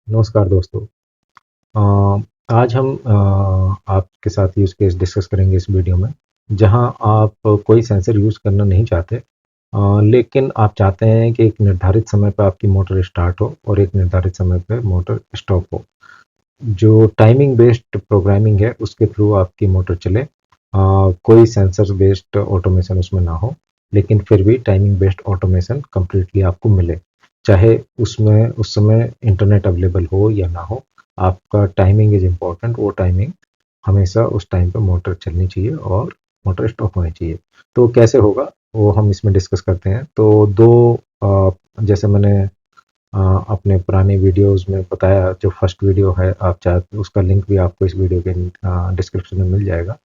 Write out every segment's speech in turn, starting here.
नमस्कार दोस्तों। अ, आज हम आपके साथ यूज़ केस डिस्कस करेंगे इस वीडियो में, जहां आप कोई सेंसर यूज़ करना नहीं चाहते, लेकिन आप चाहते हैं कि एक निर्धारित समय पर आपकी मोटर स्टार्ट हो और एक निर्धारित समय पे मोटर स्टॉप हो। जो टाइमिंग बेस्ड प्रोग्रामिंग है उसके थ्रू आपकी मोटर चले, कोई सेंसर बेस्ड ऑटोमेशन उसमें ना हो, लेकिन फिर भी टाइमिंग बेस्ड ऑटोमेशन कंप्लीटली आपको मिले। चाहे उसमें उस समय इंटरनेट अवेलेबल हो या ना हो, आपका टाइमिंग इज इम्पोर्टेंट। वो टाइमिंग हमेशा उस टाइम पे मोटर चलनी चाहिए और मोटर स्टॉप होनी चाहिए। तो कैसे होगा वो हम इसमें डिस्कस करते हैं। तो दो जैसे मैंने अपने पुराने वीडियोस में बताया, जो फर्स्ट वीडियो है आप चाहे उसका लिंक भी आपको इस वीडियो के डिस्क्रिप्शन में मिल जाएगा,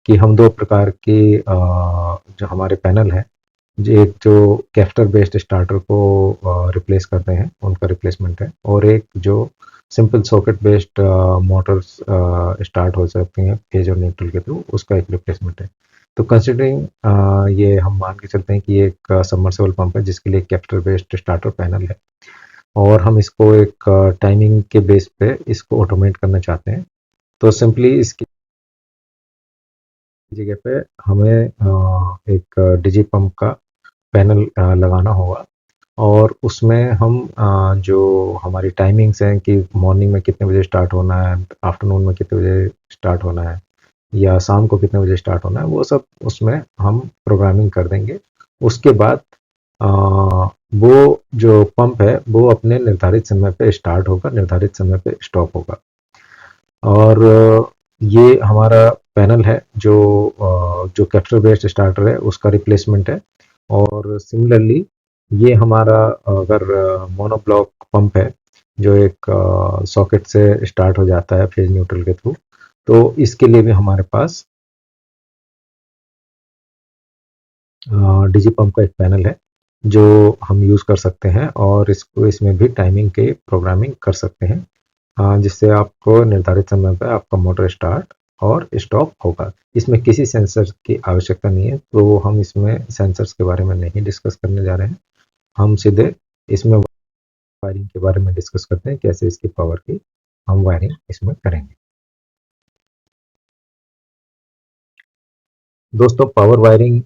कि हम दो प्रकार के जो हमारे पैनल है, एक जो कैप्टर बेस्ड स्टार्टर को रिप्लेस करते हैं उनका रिप्लेसमेंट है, और एक जो simple socket based Motors start हो सकती हैं फेज और न्यूट्रल के थ्रू, उसका एक रिप्लेसमेंट है। तो कंसिडरिंग ये हम मान के चलते हैं कि ये एक सबमर्सिबल पंप है जिसके लिए कैप्टर बेस्ड स्टार्टर पैनल है, और हम इसको एक टाइमिंग के बेस पे इसको ऑटोमेट करना चाहते हैं। तो सिंपली इसकी जगह पे हमें एक डिजी पंप का पैनल लगाना होगा, और उसमें हम जो हमारी टाइमिंग्स हैं कि मॉर्निंग में कितने बजे स्टार्ट होना है, आफ्टरनून में कितने बजे स्टार्ट होना है, या शाम को कितने बजे स्टार्ट होना है, वो सब उसमें हम प्रोग्रामिंग कर देंगे। उसके बाद अ, वो जो पंप है वो अपने निर्धारित समय पे स्टार्ट होगा, निर्धारित समय पे स्टॉप होगा। और ये हमारा पैनल है जो जो कैप्चर बेस्ड स्टार्टर है उसका रिप्लेसमेंट है। और सिमिलरली ये हमारा अगर मोनोब्लॉक पंप है जो एक सॉकेट से स्टार्ट हो जाता है फेज न्यूट्रल के थ्रू, तो इसके लिए भी हमारे पास डिजी पंप का एक पैनल है जो हम यूज़ कर सकते हैं, और इसको इसमें भी टाइमिंग के प्रोग्रामिंग कर सकते हैं, जिससे आपको निर्धारित समय पर आपका मोटर स्टार्ट और स्टॉप होगा। इसमें किसी सेंसर की आवश्यकता नहीं है, तो हम इसमें सेंसर्स के बारे में नहीं डिस्कस करने जा रहे हैं। हम सीधे इसमें वायरिंग के बारे में डिस्कस करते हैं, कैसे इसकी पावर की हम वायरिंग इसमें करेंगे। दोस्तों, पावर वायरिंग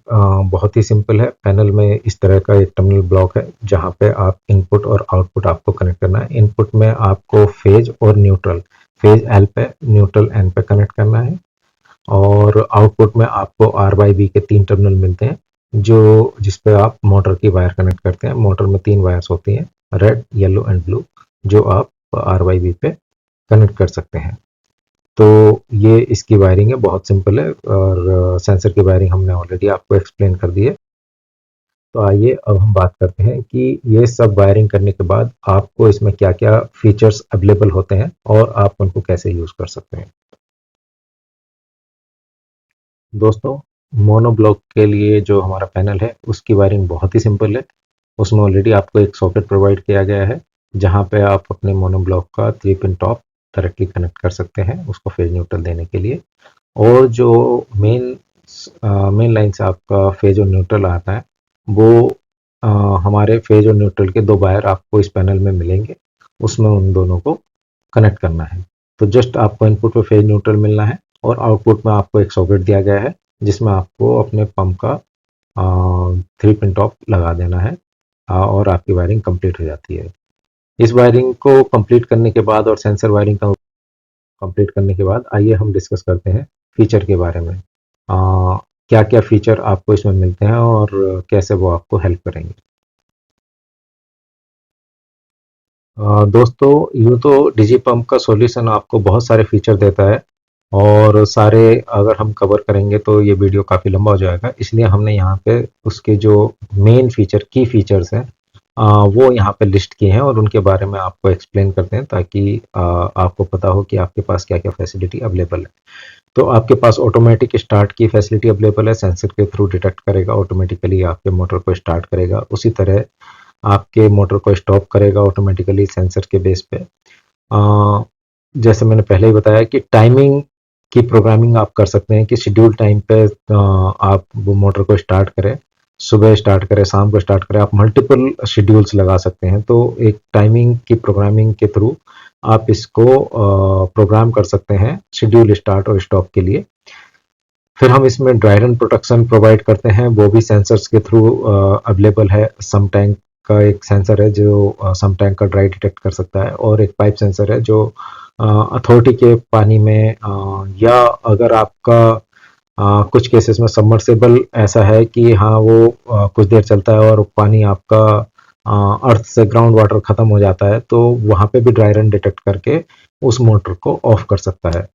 बहुत ही सिंपल है। पैनल में इस तरह का एक टर्मिनल ब्लॉक है जहाँ पे आप इनपुट और आउटपुट आपको कनेक्ट करना है। इनपुट में आपको फेज और न्यूट्रल, फेज एल पे, न्यूट्रल एन पे कनेक्ट करना है, और आउटपुट में आपको आर बाई बी के 3 टर्मिनल मिलते हैं, जो जिस पे आप मोटर की वायर कनेक्ट करते हैं। मोटर में 3 वायर्स होती हैं, रेड, येलो एंड ब्लू, जो आप आर बाई बी पे कनेक्ट कर सकते हैं। तो ये इसकी वायरिंग है, बहुत सिंपल है, और सेंसर की वायरिंग हमने ऑलरेडी आपको एक्सप्लेन कर दी है। तो आइए अब हम बात करते हैं कि ये सब वायरिंग करने के बाद आपको इसमें क्या-क्या फीचर्स अवेलेबल होते हैं और आप उनको कैसे यूज़ कर सकते हैं। दोस्तों, मोनोब्लॉक के लिए जो हमारा पैनल है उसकी वायरिंग बहुत ही सिंपल है। उसमें ऑलरेडी आपको एक सॉकेट प्रोवाइड किया गया है, जहाँ पे आप अपने मोनोब्लॉक का 3 पिन टॉप डायरेक्टली कनेक्ट कर सकते हैं उसको फेज न्यूट्रल देने के लिए। और जो मेन मेन लाइन से आपका फेज और न्यूट्रल आता है, वो अ, हमारे फेज और न्यूट्रल के 2 वायर आपको इस पैनल में मिलेंगे, उसमें उन दोनों को कनेक्ट करना है। तो जस्ट आपको इनपुट पे फेज न्यूट्रल मिलना है, और आउटपुट में आपको एक सॉकेट दिया गया है जिसमें आपको अपने पंप का 3 पिन टॉप लगा देना है, और आपकी वायरिंग कंप्लीट हो जाती है। इस वायरिंग को कंप्लीट करने के बाद और सेंसर वायरिंग का कंप्लीट करने के बाद आइए हम डिस्कस करते हैं फीचर के बारे में। क्या क्या फीचर आपको इसमें मिलते हैं और कैसे वो आपको हेल्प करेंगे। दोस्तों, यूँ तो डिजी पंप का सॉल्यूशन आपको बहुत सारे फीचर देता है, और सारे अगर हम कवर करेंगे तो ये वीडियो काफ़ी लंबा हो जाएगा, इसलिए हमने यहाँ पे उसके जो मेन फीचर, की फीचर्स हैं, वो यहाँ पे लिस्ट किए हैं, और उनके बारे में आपको एक्सप्लेन करते हैं, ताकि आपको पता हो कि आपके पास क्या क्या फैसिलिटी अवेलेबल है। तो आपके पास ऑटोमेटिक स्टार्ट की फैसिलिटी अवेलेबल है, सेंसर के थ्रू डिटेक्ट करेगा, ऑटोमेटिकली आपके मोटर को स्टार्ट करेगा। उसी तरह आपके मोटर को स्टॉप करेगा ऑटोमेटिकली सेंसर के बेस पे। अ, जैसे मैंने पहले ही बताया कि टाइमिंग की प्रोग्रामिंग आप कर सकते हैं कि शेड्यूल टाइम पे आप वो मोटर को स्टार्ट करें, सुबह स्टार्ट करें, शाम को स्टार्ट करें, आप मल्टीपल शेड्यूल्स लगा सकते हैं। तो एक टाइमिंग की प्रोग्रामिंग के थ्रू आप इसको प्रोग्राम कर सकते हैं शेड्यूल स्टार्ट और स्टॉप के लिए। फिर हम इसमें ड्राई रन प्रोटेक्शन प्रोवाइड करते हैं, वो भी सेंसर्स के थ्रू अवेलेबल है। सम टैंक का एक सेंसर है जो सम टैंक का ड्राई डिटेक्ट कर सकता है, और एक पाइप सेंसर है जो अथॉरिटी के पानी में या अगर आपका कुछ केसेस में सबमर्सिबल ऐसा है कि हाँ वो कुछ देर चलता है और पानी आपका अर्थ से ग्राउंड वाटर खत्म हो जाता है, तो वहाँ पे भी ड्राई रन डिटेक्ट करके उस मोटर को ऑफ कर सकता है।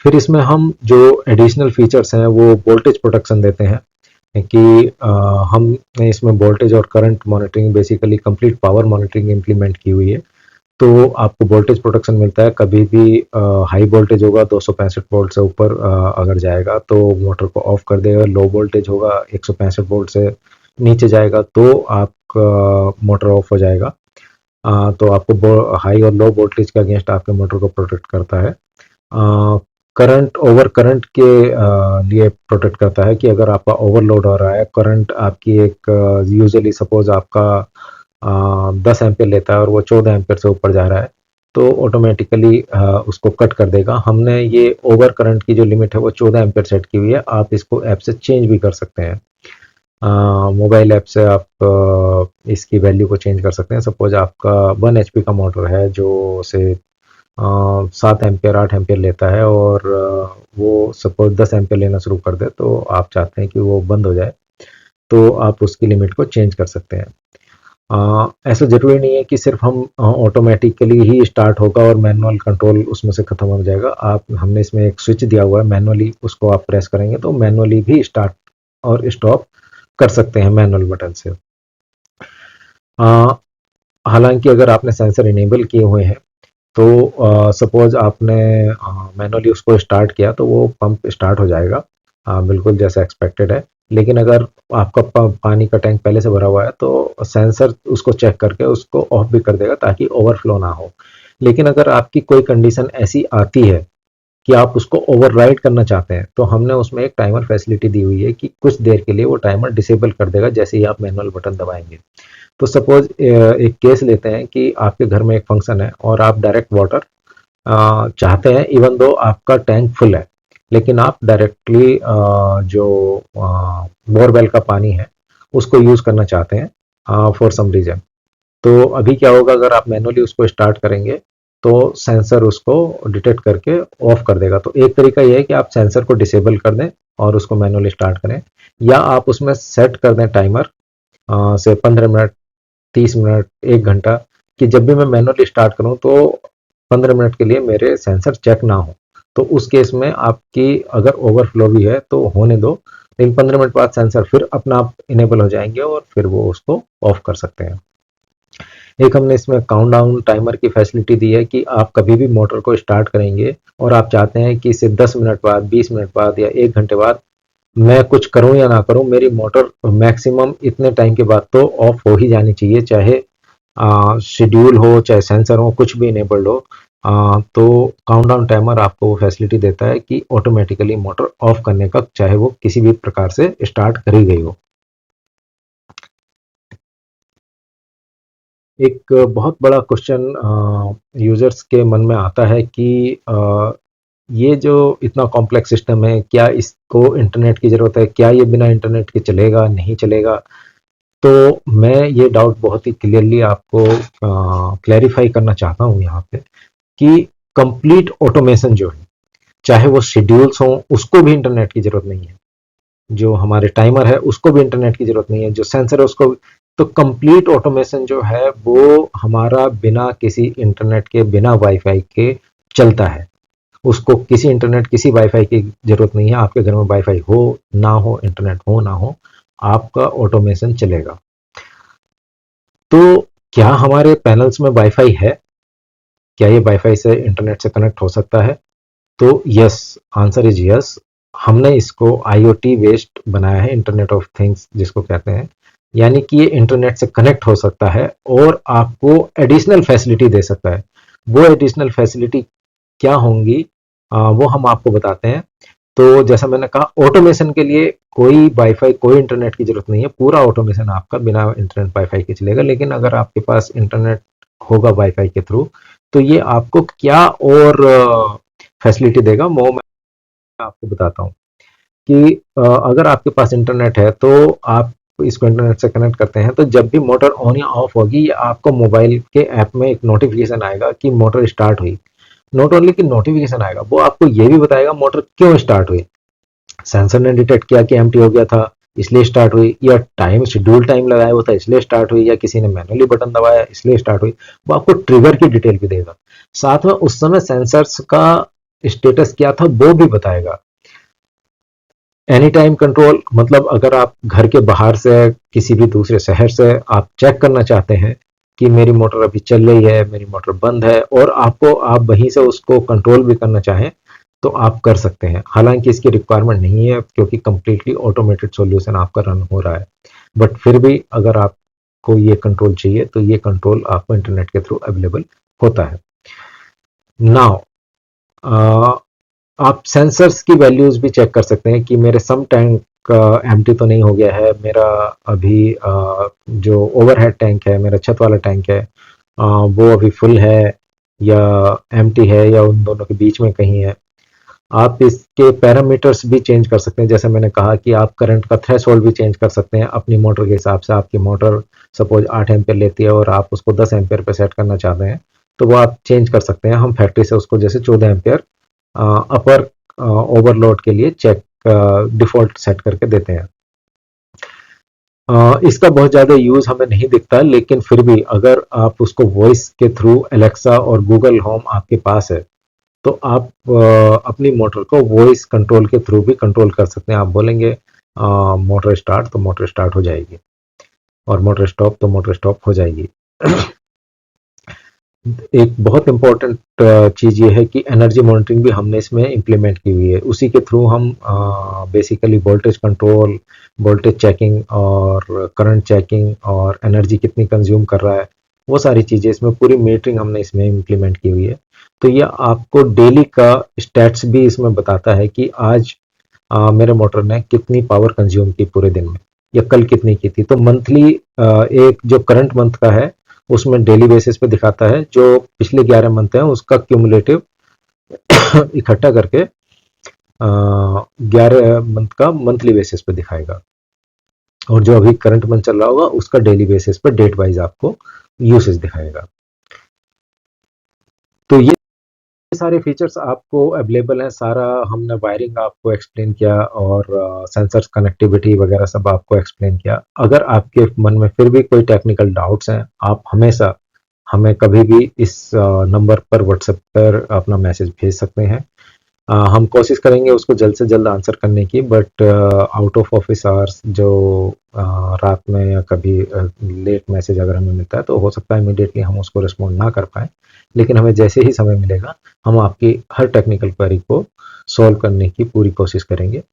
फिर इसमें हम जो एडिशनल फीचर्स हैं वो वोल्टेज प्रोटेक्शन देते हैं कि हमने इसमें वोल्टेज और current monitoring, basically complete power monitoring implement की हुई है। तो आपको वोल्टेज प्रोटेक्शन मिलता है, कभी भी हाई वोल्टेज होगा 265 वोल्ट से ऊपर अगर जाएगा तो मोटर को ऑफ कर देगा। लो वोल्टेज होगा 165 वोल्ट से नीचे जाएगा तो आपका मोटर ऑफ हो जाएगा। तो आपको हाई और लो वोल्टेज के अगेंस्ट आपके मोटर को प्रोटेक्ट करता है। करंट ओवर करंट के लिए प्रोटेक्ट करता है कि अगर आपका ओवरलोड हो रहा है, करंट आपकी एक यूजुअली सपोज आपका 10 एम्पियर लेता है और वो 14 एम्पियर से ऊपर जा रहा है, तो ऑटोमेटिकली उसको कट कर देगा। हमने ये ओवर करंट की जो लिमिट है वो 14 एम्पियर सेट की हुई है। आप इसको ऐप से चेंज भी कर सकते हैं, मोबाइल ऐप से आप इसकी वैल्यू को चेंज कर सकते हैं। सपोज आपका 1 HP का मोटर है जो से 7 एम्पियर 8 एम्पियर लेता है और वो सपोज 10 एम्पियर लेना शुरू कर दे, तो आप चाहते हैं कि वो बंद हो जाए, तो आप उसकी लिमिट को चेंज कर सकते हैं। ऐसा ज़रूरी नहीं है कि सिर्फ हम ऑटोमेटिकली ही स्टार्ट होगा और मैनुअल कंट्रोल उसमें से ख़त्म हो जाएगा। आप हमने इसमें एक स्विच दिया हुआ है मैनुअली, उसको आप प्रेस करेंगे तो मैनुअली भी स्टार्ट और स्टॉप कर सकते हैं मैनुअल बटन से। हालांकि अगर आपने सेंसर इनेबल किए हुए हैं तो सपोज आपने मैनुअली उसको स्टार्ट किया तो वो पंप स्टार्ट हो जाएगा, बिल्कुल जैसा एक्सपेक्टेड है। लेकिन अगर आपका पानी का टैंक पहले से भरा हुआ है तो सेंसर उसको चेक करके उसको ऑफ भी कर देगा ताकि ओवरफ्लो ना हो। लेकिन अगर आपकी कोई कंडीशन ऐसी आती है कि आप उसको ओवरराइड करना चाहते हैं, तो हमने उसमें एक टाइमर फैसिलिटी दी हुई है कि कुछ देर के लिए वो टाइमर डिसेबल कर देगा जैसे ही आप मैनुअल बटन दबाएंगे। तो सपोज एक केस लेते हैं कि आपके घर में एक फंक्शन है और आप डायरेक्ट वाटर चाहते हैं, इवन दो आपका टैंक फुल है, लेकिन आप डायरेक्टली जो बोरवेल का पानी है उसको यूज़ करना चाहते हैं फॉर सम रीज़न। तो अभी क्या होगा, अगर आप मैनुअली उसको स्टार्ट करेंगे तो सेंसर उसको डिटेक्ट करके ऑफ कर देगा। तो एक तरीका ये है कि आप सेंसर को डिसेबल कर दें और उसको मैनुअली स्टार्ट करें, या आप उसमें सेट कर दें टाइमर से 15 मिनट, 30 मिनट, 1 घंटा, कि जब भी मैं मैनुअली स्टार्ट करूं तो 15 मिनट के लिए मेरे सेंसर चेक ना हो। तो उस केस में आपकी अगर ओवरफ्लो भी है तो होने दो, लेकिन 15 मिनट बाद सेंसर फिर अपना आप इनेबल हो जाएंगे और फिर वो उसको ऑफ कर सकते हैं। एक हमने इसमें काउंट डाउन टाइमर की फैसिलिटी दी है कि आप कभी भी मोटर को स्टार्ट करेंगे और आप चाहते हैं कि इसे 10 मिनट बाद, 20 मिनट बाद या 1 घंटे बाद मैं कुछ करूं या ना करूं, मेरी मोटर मैक्सिमम इतने टाइम के बाद तो ऑफ हो ही जानी चाहिए, चाहे शेड्यूल हो चाहे सेंसर हो, कुछ भी इनेबल्ड हो। तो काउंटडाउन टाइमर आपको वो फैसिलिटी देता है कि ऑटोमेटिकली मोटर ऑफ करने का, चाहे वो किसी भी प्रकार से स्टार्ट करी गई हो। एक बहुत बड़ा क्वेश्चन यूजर्स के मन में आता है कि ये जो इतना कॉम्प्लेक्स सिस्टम है, क्या इसको इंटरनेट की ज़रूरत है, क्या ये बिना इंटरनेट के चलेगा, नहीं चलेगा। तो मैं ये डाउट बहुत ही क्लियरली आपको क्लैरिफाई करना चाहता हूँ यहाँ पे कि कंप्लीट ऑटोमेशन जो है, चाहे वो शेड्यूल्स हों उसको भी इंटरनेट की ज़रूरत नहीं है, जो हमारे टाइमर है उसको भी इंटरनेट की ज़रूरत नहीं है, जो सेंसर है उसको। तो कंप्लीट ऑटोमेशन जो है वो हमारा बिना किसी इंटरनेट के, बिना वाईफाई के चलता है। उसको किसी इंटरनेट, किसी वाईफाई की ज़रूरत नहीं है। आपके घर में वाईफाई हो ना हो, इंटरनेट हो ना हो, आपका ऑटोमेशन चलेगा। तो क्या हमारे पैनल्स में वाईफाई है? क्या ये वाईफाई से इंटरनेट से कनेक्ट हो सकता है? तो यस, आंसर इज यस। हमने इसको आईओटी बेस्ड बनाया है, इंटरनेट ऑफ थिंग्स जिसको कहते हैं, यानी कि ये इंटरनेट से कनेक्ट हो सकता है और आपको एडिशनल फैसिलिटी दे सकता है। वो एडिशनल फैसिलिटी क्या होंगी वो हम आपको बताते हैं। तो जैसा मैंने कहा, ऑटोमेशन के लिए कोई वाईफाई, कोई इंटरनेट की जरूरत नहीं है, पूरा ऑटोमेशन आपका बिना इंटरनेट वाईफाई के चलेगा। लेकिन अगर आपके पास इंटरनेट होगा वाईफाई के थ्रू, तो ये आपको क्या और फैसिलिटी देगा वो मैं आपको बताता हूँ कि अगर आपके पास इंटरनेट है तो आप इसको इंटरनेट से कनेक्ट करते हैं तो जब भी मोटर ऑन या ऑफ होगी ये आपको मोबाइल के ऐप में एक नोटिफिकेशन आएगा कि मोटर स्टार्ट हुई। नॉट ओनली कि नोटिफिकेशन आएगा, वो आपको ये भी बताएगा मोटर क्यों स्टार्ट हुई। सेंसर ने डिटेक्ट किया कि एम्प्टी हो गया था इसलिए स्टार्ट हुई, या टाइम शेड्यूल टाइम लगाया हुआ था इसलिए स्टार्ट हुई, या किसी ने मैनुअली बटन दबाया इसलिए स्टार्ट हुई। वो आपको ट्रिगर की डिटेल भी देगा, साथ में उस समय सेंसर्स का स्टेटस क्या था वो भी बताएगा। एनी टाइम कंट्रोल मतलब अगर आप घर के बाहर से किसी भी दूसरे शहर से आप चेक करना चाहते हैं कि मेरी मोटर अभी चल रही है, मेरी मोटर बंद है, और आपको आप वहीं से उसको कंट्रोल भी करना चाहें तो आप कर सकते हैं। हालांकि इसकी रिक्वायरमेंट नहीं है क्योंकि कंप्लीटली ऑटोमेटेड सॉल्यूशन आपका रन हो रहा है, बट फिर भी अगर आपको ये कंट्रोल चाहिए तो ये कंट्रोल आपको इंटरनेट के थ्रू अवेलेबल होता है। नाउ आप सेंसर्स की वैल्यूज भी चेक कर सकते हैं कि मेरे सम टैंक एम्प्टी तो नहीं हो गया है, मेरा अभी जो ओवरहेड टैंक है, मेरा छत वाला टैंक है, वो अभी फुल है या एम्प्टी है या उन दोनों के बीच में कहीं है। आप इसके पैरामीटर्स भी चेंज कर सकते हैं, जैसे मैंने कहा कि आप करंट का थ्रेशोल्ड भी चेंज कर सकते हैं अपनी मोटर के हिसाब से। आपकी मोटर सपोज 8 एम्पेयर लेती है और आप उसको 10 एम्पेयर पे सेट करना चाहते हैं तो वो आप चेंज कर सकते हैं। हम फैक्ट्री से उसको जैसे 14 एम्पेयर अपर ओवरलोड के लिए चेक डिफॉल्ट सेट करके देते हैं। इसका बहुत ज़्यादा यूज़ हमें नहीं दिखता, लेकिन फिर भी अगर आप उसको वॉइस के थ्रू एलेक्सा और गूगल होम आपके पास है तो आप अपनी मोटर को वॉइस कंट्रोल के थ्रू भी कंट्रोल कर सकते हैं। आप बोलेंगे मोटर स्टार्ट तो मोटर स्टार्ट हो जाएगी, और मोटर स्टॉप तो मोटर स्टॉप हो जाएगी। एक बहुत इंपॉर्टेंट चीज़ ये है कि एनर्जी मॉनिटरिंग भी हमने इसमें इम्प्लीमेंट की हुई है। उसी के थ्रू हम basically voltage control, voltage checking और करंट चेकिंग और एनर्जी कितनी कंज्यूम कर रहा है, वो सारी चीज़ें इसमें पूरी मीटरिंग हमने इसमें इम्प्लीमेंट की हुई है। तो ये आपको डेली का स्टैट्स भी इसमें बताता है कि आज मेरे मोटर ने कितनी पावर कंज्यूम की पूरे दिन में, या कल कितनी की थी। तो मंथली एक जो करंट मंथ का है उसमें डेली बेसिस पे दिखाता है, जो पिछले 11 मंथ हैं उसका क्यूमुलेटिव इकट्ठा करके 11 मंथ का मंथली बेसिस पे दिखाएगा, और जो अभी करंट मंथ चल रहा होगा उसका डेली बेसिस पे डेट वाइज आपको यूसेज दिखाएगा। तो ये सारे फीचर्स आपको अवेलेबल हैं। सारा हमने वायरिंग आपको एक्सप्लेन किया और सेंसर्स कनेक्टिविटी वगैरह सब आपको एक्सप्लेन किया। अगर आपके मन में फिर भी कोई टेक्निकल डाउट्स हैं, आप हमेशा हमें कभी भी इस नंबर पर व्हाट्सएप पर अपना मैसेज भेज सकते हैं। हम कोशिश करेंगे उसको जल्द से जल्द आंसर करने की, but out of office hours जो रात में या कभी लेट मैसेज अगर हमें मिलता है तो हो सकता है इमीडिएटली हम उसको रिस्पॉन्ड ना कर पाएँ, लेकिन हमें जैसे ही समय मिलेगा हम आपकी हर टेक्निकल क्वेरी को सॉल्व करने की पूरी कोशिश करेंगे।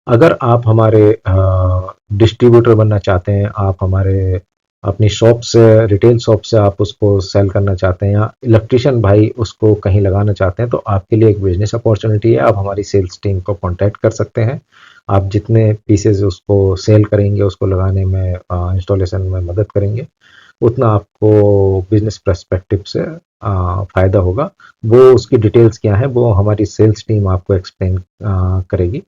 अगर आप हमारे डिस्ट्रीब्यूटर बनना चाहते हैं, आप हमारे अपनी शॉप से, रिटेल शॉप से आप उसको सेल करना चाहते हैं, या इलेक्ट्रिशियन भाई उसको कहीं लगाना चाहते हैं, तो आपके लिए एक बिजनेस अपॉर्चुनिटी है। आप हमारी सेल्स टीम को कांटेक्ट कर सकते हैं। आप जितने पीसेज उसको सेल करेंगे, उसको लगाने में, इंस्टॉलेशन में मदद करेंगे, उतना आपको बिजनेस पर्सपेक्टिव से फ़ायदा होगा। वो उसकी डिटेल्स क्या है वो हमारी सेल्स टीम आपको एक्सप्लेन करेगी।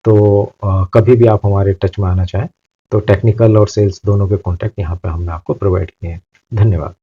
तो कभी भी आप हमारे टच में आना चाहें तो टेक्निकल और सेल्स दोनों के कॉन्टैक्ट यहाँ पे हमने आपको प्रोवाइड किए हैं। धन्यवाद।